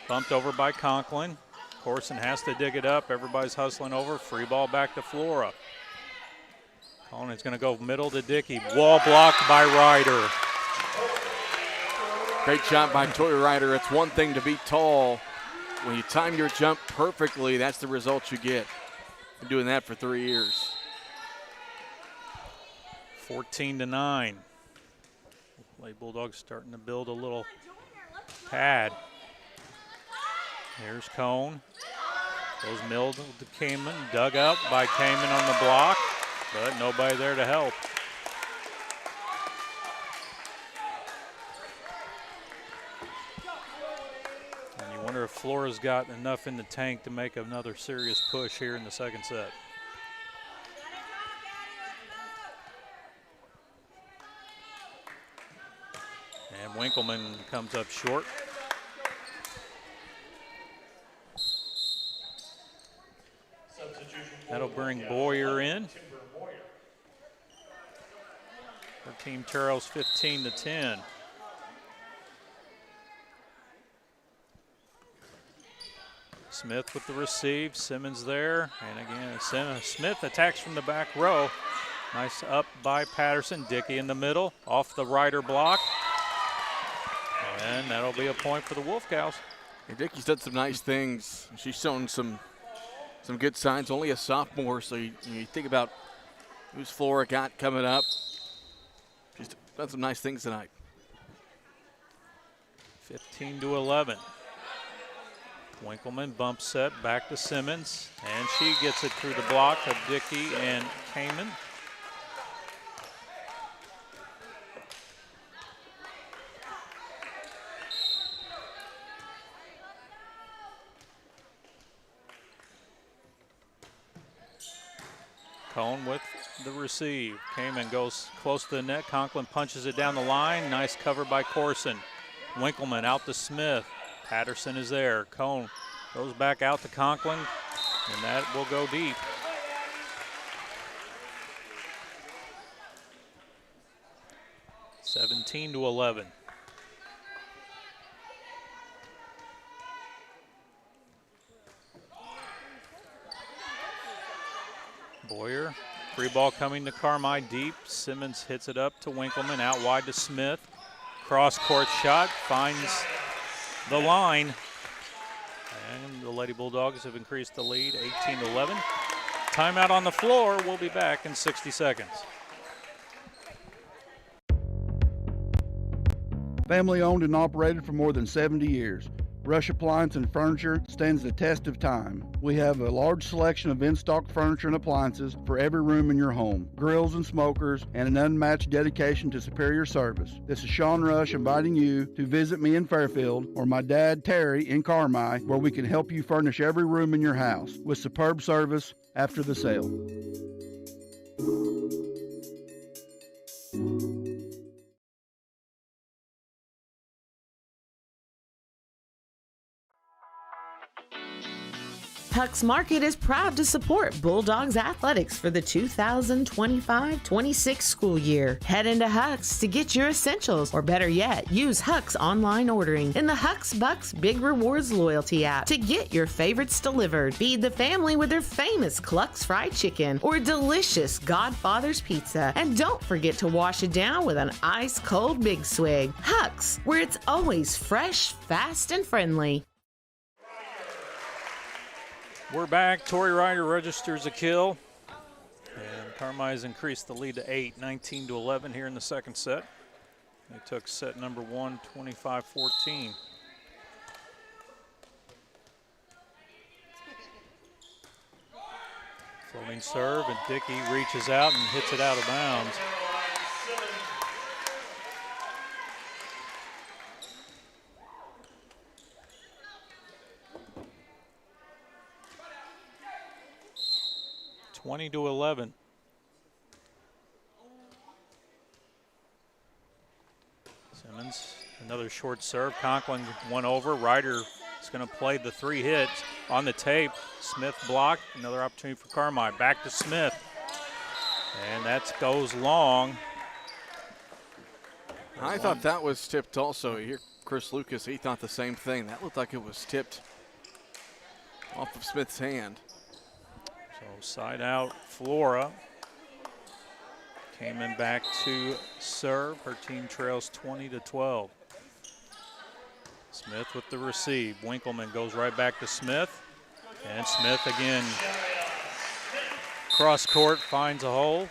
bumped over by Conklin. Corson has to dig it up. Everybody's hustling over. Free ball back to Flora. Cone is going to go middle to Dickey. Wall blocked by Ryder. Great shot by Tori Ryder. It's one thing to be tall. When you time your jump perfectly, that's the result you get. Been doing that for 3 years. 14 to 9. Lady Bulldogs starting to build a little pad. Here's Cone. Goes middle to Kamen. Dug up by Kamen on the block, but nobody there to help. And you wonder if Flora's got enough in the tank to make another serious push here in the second set. And Winkleman comes up short. That'll bring Boyer in. Her team trails 15 to 10. Smith with the receive. Simmons there. And again, Smith attacks from the back row. Nice up by Patterson. Dickey in the middle. Off the Ryder block. And that'll be a point for the Wolf Cows. And Dickey's done some nice things. She's shown some good signs. Only a sophomore, so you think about who's Flora got coming up. She's done some nice things tonight. 15 to 11. Winkleman bump set back to Simmons, and she gets it through the block of Dickey and Kamen. Cone with the receive. Kamen goes close to the net. Conklin punches it down the line. Nice cover by Corson. Winkleman out to Smith. Patterson is there. Cone goes back out to Conklin, and that will go deep. (17 to 11). Boyer, free ball coming to Carmi deep. Simmons hits it up to Winkleman, out wide to Smith. Cross court shot, finds the line. And the Lady Bulldogs have increased the lead, 18 to 11. Timeout on the floor. We'll be back in 60 seconds. Family owned and operated for more than 70 years. Rush Appliance and Furniture stands the test of time. We have a large selection of in-stock furniture and appliances for every room in your home, grills and smokers, and an unmatched dedication to superior service. This is Sean Rush inviting you to visit me in Fairfield or my dad Terry in Carmi, where we can help you furnish every room in your house with superb service after the sale. Huck's Market is proud to support Bulldogs athletics for the 2025-26 school year. Head into Huck's to get your essentials, or better yet, use Huck's online ordering in the Huck's Bucks Big Rewards loyalty app to get your favorites delivered. Feed the family with their famous Cluck's fried chicken or delicious Godfather's pizza. And don't forget to wash it down with an ice-cold Big Swig. Huck's, where it's always fresh, fast, and friendly. We're back. Tori Ryder registers a kill. And Carmi's increased the lead to 8, 19-11 here in the second set. They took set number 1, 25-14. Floating serve, and Dickey reaches out and hits it out of bounds. (20-11). Simmons, another short serve. Conklin won over. Ryder is going to play the 3 hits on the tape. Smith blocked. Another opportunity for Carmi. Back to Smith. And that goes long. I thought that was tipped also. Here, Chris Lucas, he thought the same thing. That looked like it was tipped off of Smith's hand. So side out, Flora came in back to serve. Her team trails 20-12. Smith with the receive. Winkleman goes right back to Smith. And Smith again, cross court, finds a hole.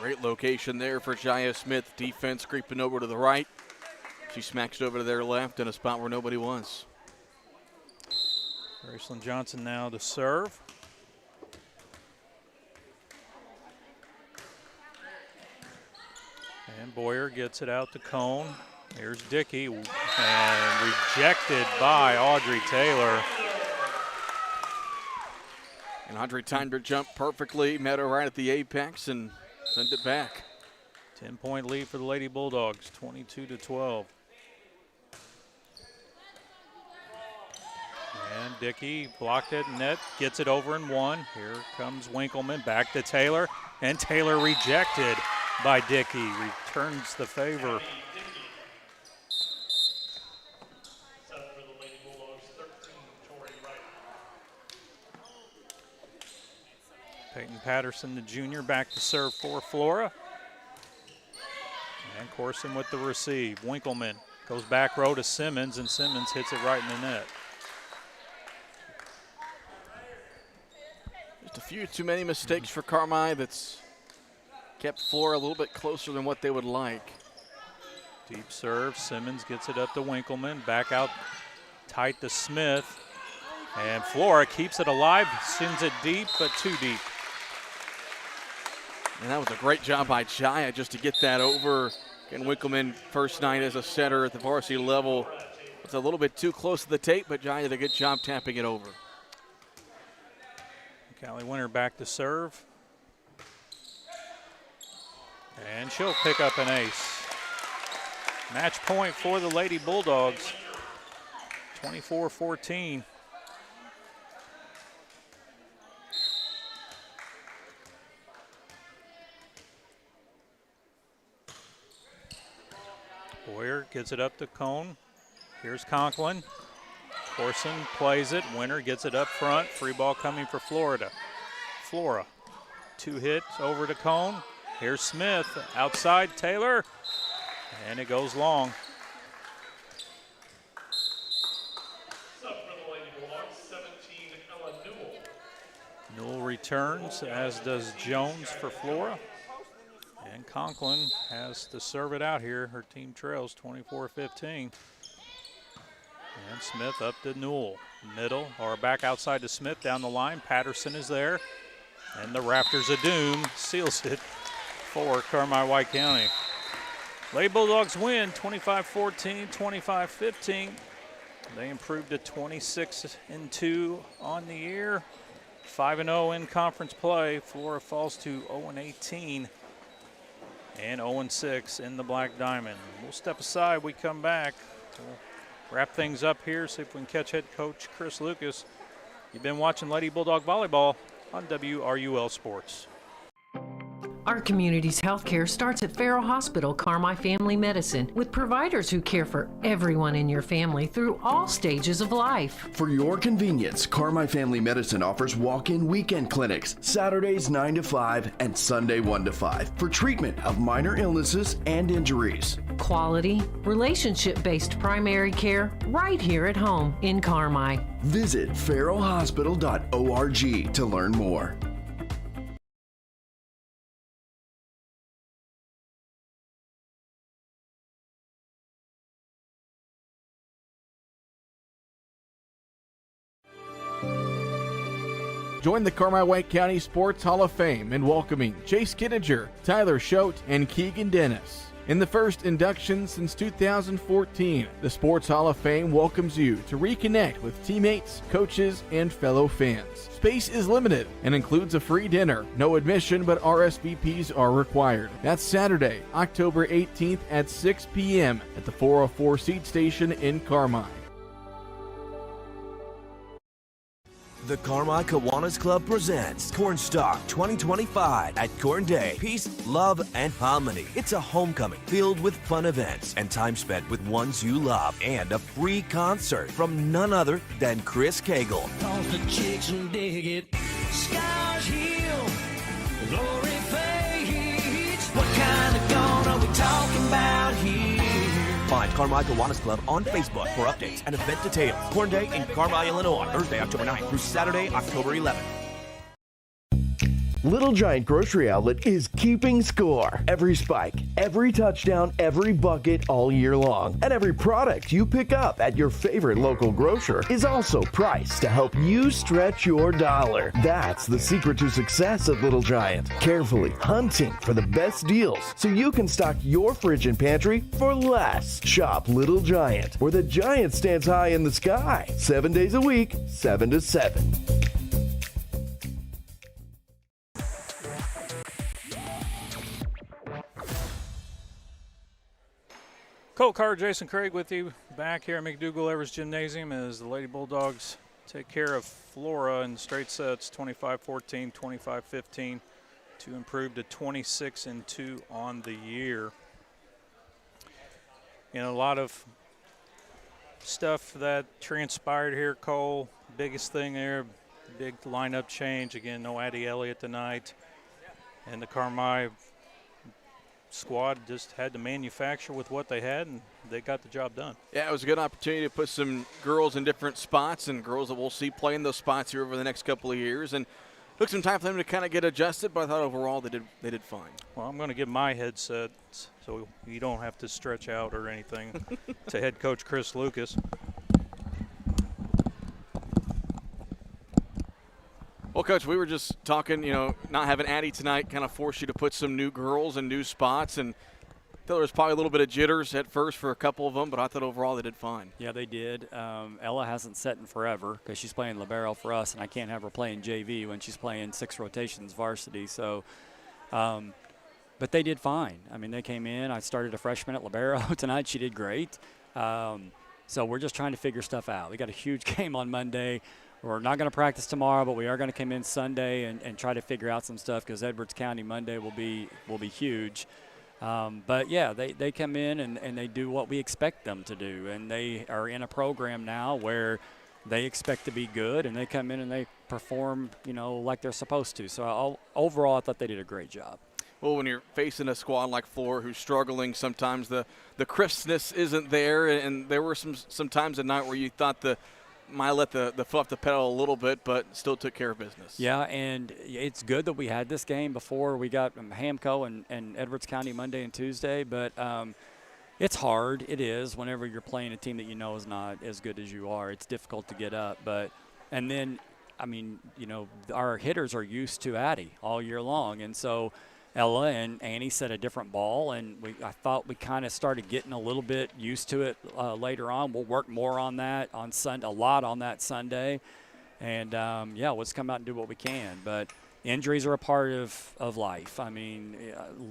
Great location there for Jaya Smith. Defense creeping over to the right. She smacks it over to their left in a spot where nobody was. Graceland Johnson now to serve. And Boyer gets it out to Cone. Here's Dickey, and rejected by Audrey Taylor. And Audrey timed her jump perfectly, met her right at the apex, and sent it back. 10-point lead for the Lady Bulldogs, 22-12. And Dickey blocked it, net, gets it over and 1. Here comes Winkleman, back to Taylor, and Taylor rejected by Dickey, returns the favor. Peyton Patterson, the junior, back to serve for Flora. And Corson with the receive. Winkleman goes back row to Simmons, and Simmons hits it right in the net. Just a few too many mistakes for Carmi. That's kept Flora a little bit closer than what they would like. Deep serve. Simmons gets it up to Winkleman. Back out tight to Smith. And Flora keeps it alive, sends it deep, but too deep. And that was a great job by Jaya just to get that over. And Winkleman, first night as a setter at the varsity level. It's a little bit too close to the tape, but Jaya did a good job tapping it over. Callie Winter back to serve. And she'll pick up an ace. Match point for the Lady Bulldogs, 24-14. Boyer gets it up to Cone. Here's Conklin. Corson plays it. Winter gets it up front. Free ball coming for Florida. Flora. 2 hits over to Cone. Here's Smith. Outside Taylor. And it goes long. Newell returns, as does Jones for Flora. And Conklin has to serve it out here. Her team trails 24-15. And Smith up to Newell. Middle, or back outside to Smith down the line. Patterson is there. And the Raptors of Doom seals it for Carmi White County. Lady Bulldogs win 25-14, 25-15. They improved to 26-2 on the year. 5-0 in conference play. Flora falls to 0-18 and 0-6 in the Black Diamond. We'll step aside. We come back. We'll wrap things up here, see if we can catch head coach Chris Lucas. You've been watching Lady Bulldog Volleyball on WRUL Sports. Our community's healthcare starts at Farrell Hospital Carmi Family Medicine, with providers who care for everyone in your family through all stages of life. For your convenience, Carmi Family Medicine offers walk-in weekend clinics, Saturdays 9 to 5 and Sunday 1 to 5, for treatment of minor illnesses and injuries. Quality, relationship-based primary care right here at home in Carmi. Visit farrellhospital.org to learn more. Join the Carmi White County Sports Hall of Fame in welcoming Chase Kittinger, Tyler Schote, and Keegan Dennis. In the first induction since 2014, the Sports Hall of Fame welcomes you to reconnect with teammates, coaches, and fellow fans. Space is limited and includes a free dinner. No admission, but RSVPs are required. That's Saturday, October 18th at 6 p.m. at the 404 Seat Station in Carmi. The Carmi Kiwanis Club presents Cornstalk 2025 at Corn Day. Peace, love, and harmony. It's a homecoming filled with fun events and time spent with ones you love, and a free concert from none other than Chris Cagle. Cause the chicks and dig it. Skies heal, glory fades. What kind of God are we talking about here? Find Carmi Kiwanis Club on Facebook for updates and event details. Corn Day in Carmi, Illinois, Thursday, October 9th through Saturday, October 11th. Little Giant Grocery Outlet is keeping score. Every spike, every touchdown, every bucket all year long. And every product you pick up at your favorite local grocer is also priced to help you stretch your dollar. That's the secret to success at Little Giant. Carefully hunting for the best deals so you can stock your fridge and pantry for less. Shop Little Giant, where the giant stands high in the sky. 7 days a week, 7 to 7. Colt Carr, Jason Craig with you back here at McDougall Evers Gymnasium as the Lady Bulldogs take care of Flora in straight sets, 25-14, 25-15, to improve to 26-2 on the year. You know, a lot of stuff that transpired here, Cole. Biggest thing there, big lineup change. Again, no Addie Elliott tonight. And the Carmi squad just had to manufacture with what they had, and they got the job done. Yeah, it was a good opportunity to put some girls in different spots and girls that we'll see play in those spots here over the next couple of years. And took some time for them to kind of get adjusted, but I thought overall they did fine. Well, I'm going to give my headset so you don't have to stretch out or anything to head coach Chris Lucas. Well, Coach, we were just talking, you know, not having Addie tonight kind of forced you to put some new girls in new spots, and I thought there was probably a little bit of jitters at first for a couple of them, but I thought overall they did fine. Yeah, they did. Ella hasn't set in forever because she's playing libero for us, and I can't have her playing JV when she's playing 6 rotations varsity. So, but they did fine. I mean, they came in. I started a freshman at libero tonight. She did great. So we're just trying to figure stuff out. We got a huge game on Monday. We're not going to practice tomorrow, but we are going to come in Sunday and try to figure out some stuff because Edwards County Monday will be huge. But, yeah, they come in and they do what we expect them to do. And they are in a program now where they expect to be good, and they come in and they perform, you know, like they're supposed to. So, overall, I thought they did a great job. Well, when you're facing a squad like Flora who's struggling, sometimes the crispness isn't there, and there were some times at night where you thought the might let the foot off the pedal a little bit, but still took care of business. Yeah, and it's good that we had this game before we got Hamco and Edwards County Monday and Tuesday, but it's hard. It is whenever you're playing a team that you know is not as good as you are. It's difficult to get up, and then, I mean, you know, our hitters are used to Addie all year long, and so Ella and Annie set a different ball, and I thought we kind of started getting a little bit used to it later on. We'll work more on that on Sunday, a lot on that Sunday, and yeah, let's come out and do what we can. But injuries are a part of life. I mean,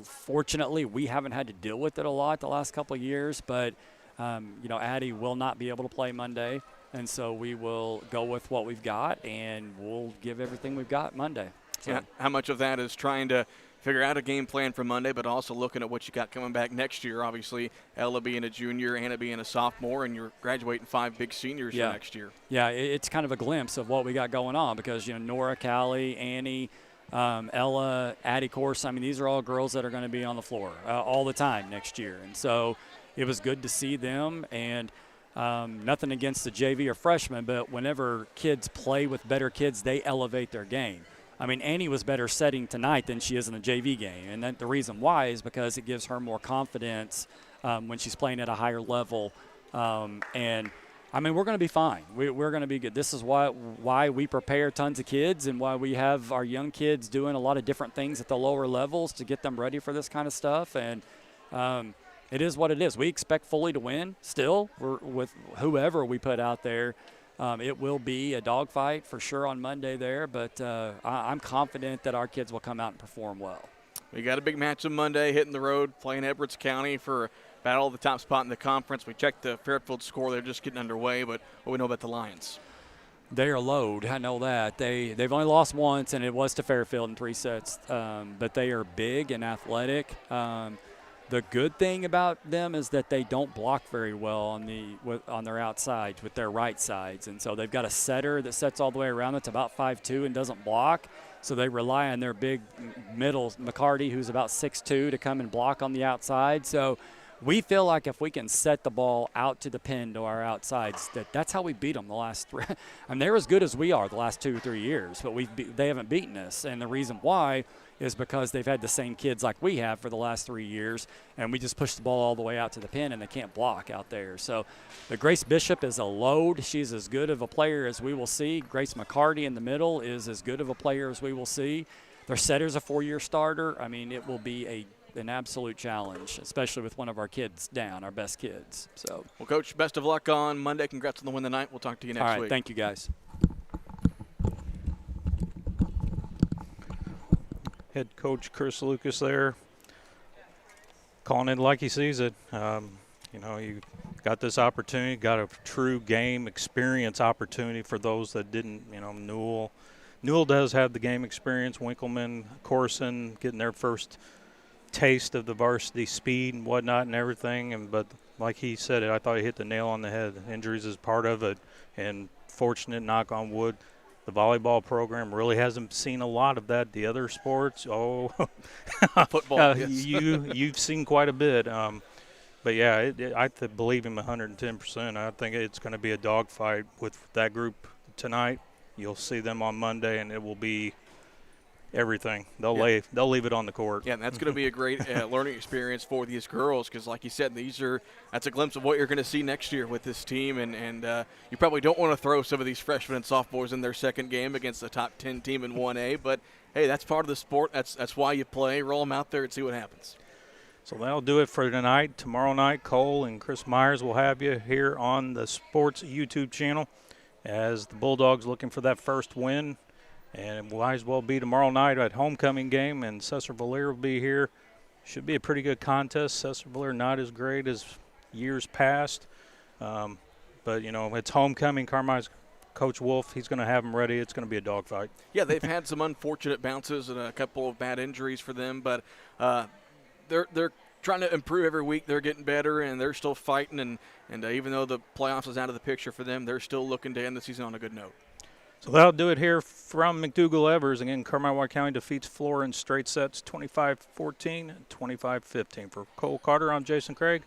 fortunately, we haven't had to deal with it a lot the last couple of years, but you know, Addie will not be able to play Monday, and so we will go with what we've got, and we'll give everything we've got Monday. So. Yeah, how much of that is trying to figure out a game plan for Monday, but also looking at what you got coming back next year? Obviously, Ella being a junior, Anna being a sophomore, and you're graduating 5 big seniors for next year. Yeah, it's kind of a glimpse of what we got going on because, you know, Nora, Callie, Annie, Ella, Addie Course, I mean, these are all girls that are going to be on the floor all the time next year. And so it was good to see them, and nothing against the JV or freshmen, but whenever kids play with better kids, they elevate their game. I mean, Annie was better setting tonight than she is in the JV game, and the reason why is because it gives her more confidence when she's playing at a higher level. And, I mean, we're going to be fine. We're going to be good. This is why we prepare tons of kids and why we have our young kids doing a lot of different things at the lower levels to get them ready for this kind of stuff. And it is what it is. We expect Foley to win still with whoever we put out there. It will be a dogfight for sure on Monday there, but I'm confident that our kids will come out and perform well. We got a big match on Monday, hitting the road, playing Edwards County for battle the top spot in the conference. We checked the Fairfield score. They're just getting underway, but what we know about the Lions? They are load. I know that. They've only lost once, and it was to Fairfield in 3 sets, but they are big and athletic. The good thing about them is that they don't block very well on their outsides with their right sides. And so they've got a setter that sets all the way around that's about 5'2" and doesn't block. So they rely on their big middle, McCarty, who's about 6'2", to come and block on the outside. So we feel like if we can set the ball out to the pin to our outsides, that's how we beat them the last 3. I mean, they're as good as we are the last 2 or 3 years, but they haven't beaten us. And the reason why is because they've had the same kids like we have for the last 3 years, and we just push the ball all the way out to the pin, and they can't block out there. So the Grace Bishop is a load. She's as good of a player as we will see. Grace McCarty in the middle is as good of a player as we will see. Their setter's a 4-year starter. I mean, it will be an absolute challenge, especially with one of our kids down, our best kids. So, well, Coach, best of luck on Monday. Congrats on the win tonight. We'll talk to you next week. All right, thank you, guys. Head coach Chris Lucas there, calling it like he sees it. You know, you got this opportunity, got a true game experience opportunity for those that didn't. You know, Newell does have the game experience. Winkleman, Corson getting their first taste of the varsity speed and whatnot and everything. But like he said it, I thought he hit the nail on the head. Injuries is part of it, and fortunate, knock on wood, the volleyball program really hasn't seen a lot of that. The other sports, football, yes. you've seen quite a bit. But yeah, I believe him 110%. I think it's going to be a dogfight with that group tonight. You'll see them on Monday, and it will be everything. They'll leave it on the court. Yeah, and that's going to be a great learning experience for these girls because, like you said, that's a glimpse of what you're going to see next year with this team. And you probably don't want to throw some of these freshmen and sophomores in their second game against the top 10 team in 1A. But, hey, that's part of the sport. That's why you play. Roll them out there and see what happens. So that'll do it for tonight. Tomorrow night, Cole and Chris Myers will have you here on the Sports YouTube channel as the Bulldogs looking for that first win. And it might as well be tomorrow night at homecoming game, and Cesar-Valere will be here. Should be a pretty good contest. Cesar-Valere not as great as years past. But, you know, it's homecoming. Carmine's Coach Wolf, he's going to have them ready. It's going to be a dogfight. Yeah, they've had some unfortunate bounces and a couple of bad injuries for them, but they're trying to improve every week. They're getting better, and they're still fighting. And even though the playoffs is out of the picture for them, they're still looking to end the season on a good note. So that'll do it here from McDougall-Evers. Again, Carmi-White County defeats Flora in straight sets 25-14 and 25-15. For Cole Carter, I'm Jason Craig.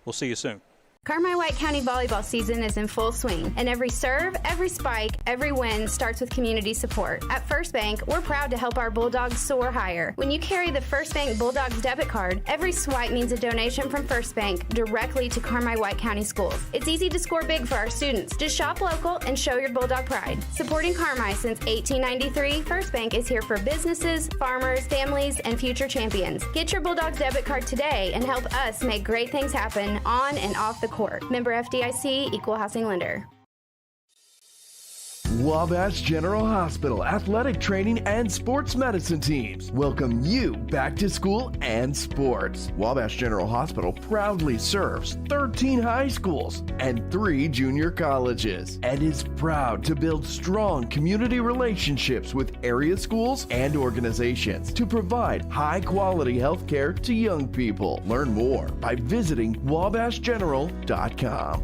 We'll see you soon. Carmi White County volleyball season is in full swing, and every serve, every spike, every win starts with community support. At First Bank, we're proud to help our Bulldogs soar higher. When you carry the First Bank Bulldogs debit card, every swipe means a donation from First Bank directly to Carmi White County schools. It's easy to score big for our students. Just shop local and show your Bulldog pride. Supporting Carmi since 1893, First Bank is here for businesses, farmers, families, and future champions. Get your Bulldogs debit card today and help us make great things happen on and off the court. Member FDIC, Equal Housing Lender. Wabash General Hospital Athletic Training and Sports Medicine teams welcome you back to school and sports. Wabash General Hospital proudly serves 13 high schools and 3 junior colleges and is proud to build strong community relationships with area schools and organizations to provide high-quality health care to young people. Learn more by visiting wabashgeneral.com.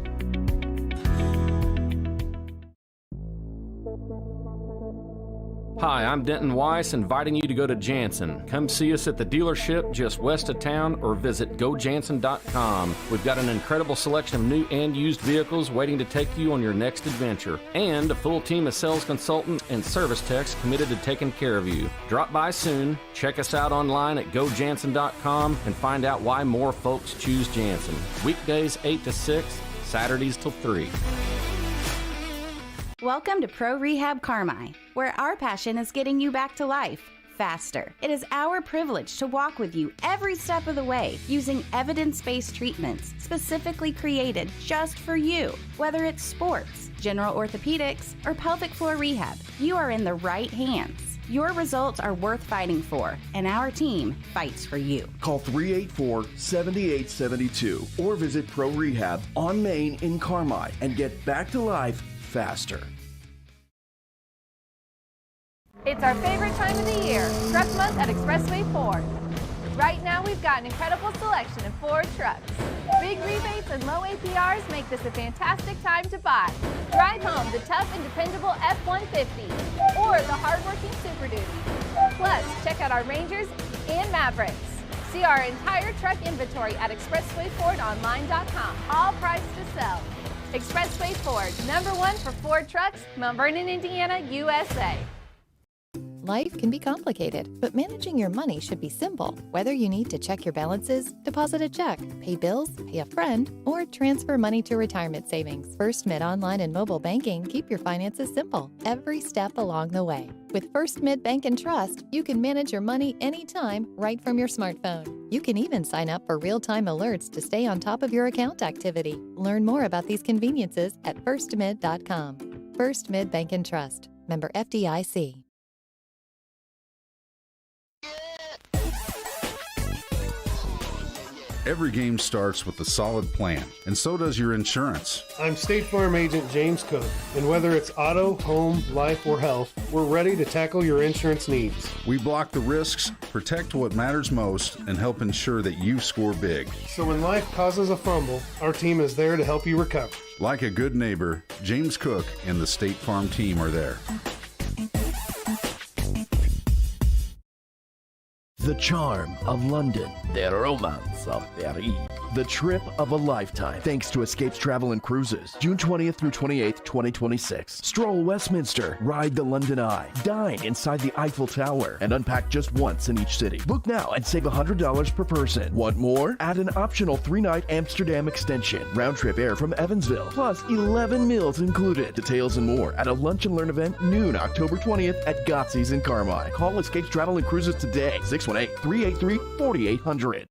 Hi, I'm Denton Weiss, inviting you to go to Jansen. Come see us at the dealership just west of town or visit gojansen.com. We've got an incredible selection of new and used vehicles waiting to take you on your next adventure, and a full team of sales consultant and service techs committed to taking care of you. Drop by soon, check us out online at gojansen.com, and find out why more folks choose Jansen. Weekdays 8 to 6, Saturdays till 3. Welcome to Pro Rehab Carmi, where our passion is getting you back to life faster. It is our privilege to walk with you every step of the way using evidence-based treatments specifically created just for you. Whether it's sports, general orthopedics, or pelvic floor rehab, you are in the right hands. Your results are worth fighting for, and our team fights for you. Call 384-7872 or visit Pro Rehab on Main in Carmi and get back to life faster. It's our favorite time of the year, Truck Month at Expressway Ford. Right now we've got an incredible selection of Ford trucks. Big rebates and low APRs make this a fantastic time to buy. Drive home the tough and dependable F-150 or the hard-working Super Duty. Plus, check out our Rangers and Mavericks. See our entire truck inventory at expresswayfordonline.com. All priced to sell. Expressway Ford, #1 for Ford trucks, Mount Vernon, Indiana, USA. Life can be complicated, but managing your money should be simple. Whether you need to check your balances, deposit a check, pay bills, pay a friend, or transfer money to retirement savings, First Mid Online and Mobile Banking keep your finances simple every step along the way. With First Mid Bank and Trust, you can manage your money anytime right from your smartphone. You can even sign up for real-time alerts to stay on top of your account activity. Learn more about these conveniences at firstmid.com. First Mid Bank and Trust. Member FDIC. Every game starts with a solid plan, and so does your insurance. I'm State Farm Agent James Cook, and whether it's auto, home, life, or health, we're ready to tackle your insurance needs. We block the risks, protect what matters most, and help ensure that you score big. So when life causes a fumble, our team is there to help you recover. Like a good neighbor, James Cook and the State Farm team are there. The charm of London, the romance of Paris, the trip of a lifetime, thanks to Escapes Travel and Cruises, June 20th through 28th, 2026. Stroll Westminster, ride the London Eye, dine inside the Eiffel Tower, and unpack just once in each city. Book now and save $100 per person. Want more? Add an optional 3-night Amsterdam extension, round-trip air from Evansville, plus 11 meals included. Details and more at a lunch and learn event noon October 20th at Gotzi's in Carmi. Call Escapes Travel and Cruises today, 618-383-4800.